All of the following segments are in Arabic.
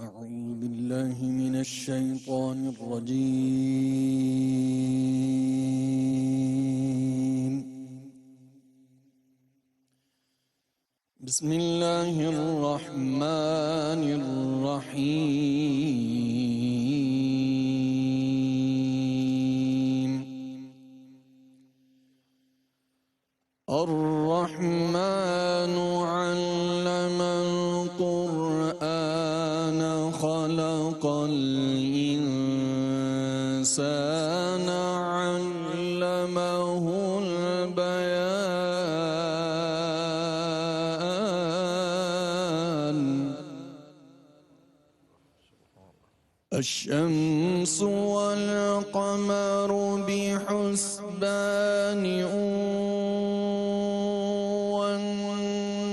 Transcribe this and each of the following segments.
أعوذ بالله من الشيطان الرجيم. بسم الله الرحمن الرحيم. الرحمن علم القرآن خلق الإنسان علمه البيان. الشمس والقمر بحسبان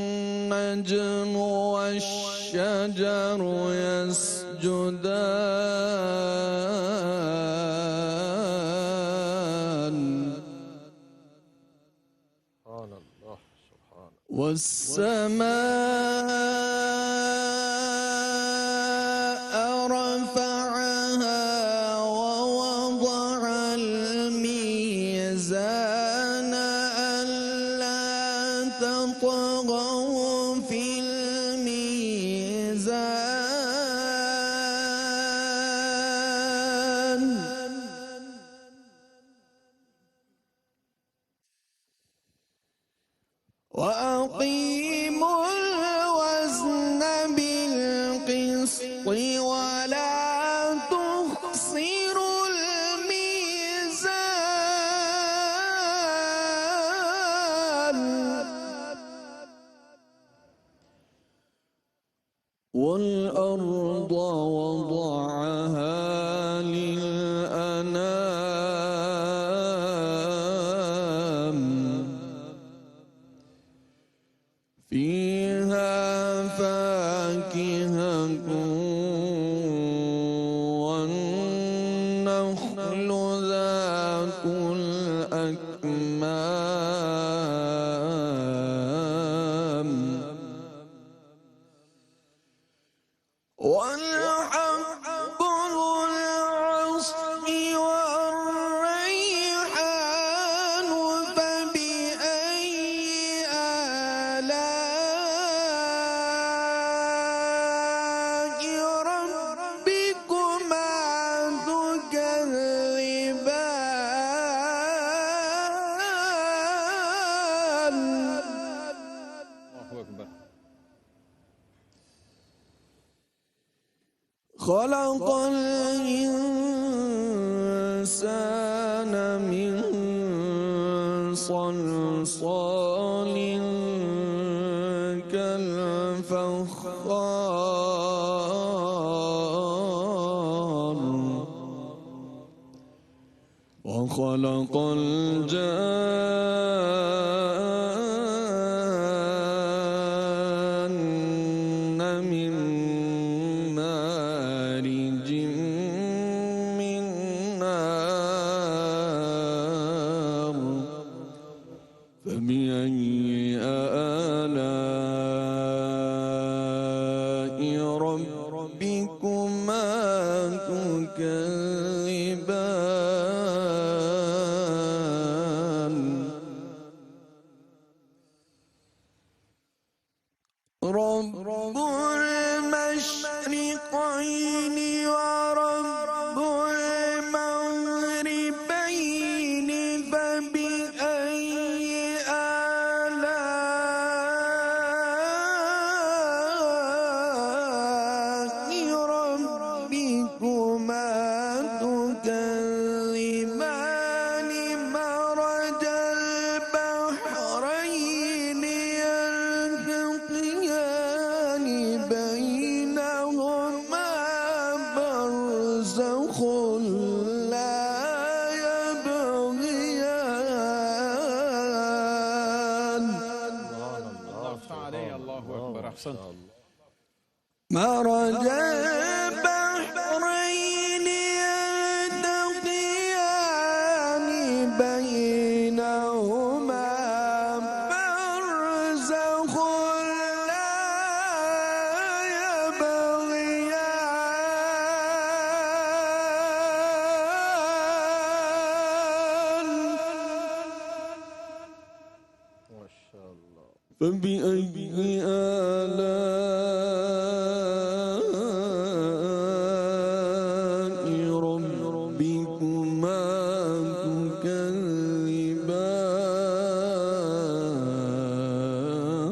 والنجم والشجر يسجدان. والسماء رفعها ووضع الميزان ألا تطغوا في الميزان. وأقيموا الوزن بالقسط ولا تخسروا الميزان. والأرض وضعها للأنام. فيها فاكهة والنخل ذات الأكمام. والحب ذو العصف والريحان. فبأي آلاء ربكما تكذبان. الله أكبر. خلق الإنسان من صلصال كالفخار. وخلق الجان من مارج من نار. فبأي آلاء ربكما تكذبان. رب المشرقين ورب المغربين. فبأي آلاء ربكما تكذبان. مرج البحرين يلتقيان بينهما برزخ لا يبغيان. الله أكبر. أحسنت. مرج البحرين يلتقيان بينهما برزخ لا يبغيان. فبأي آلاء ربكما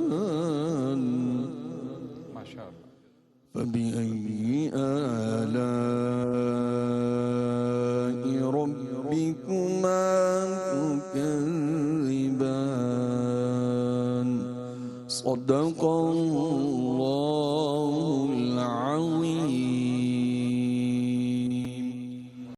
تكذبان ما شاء الله. فبأي آلاء ربكما تكذبان صدق الله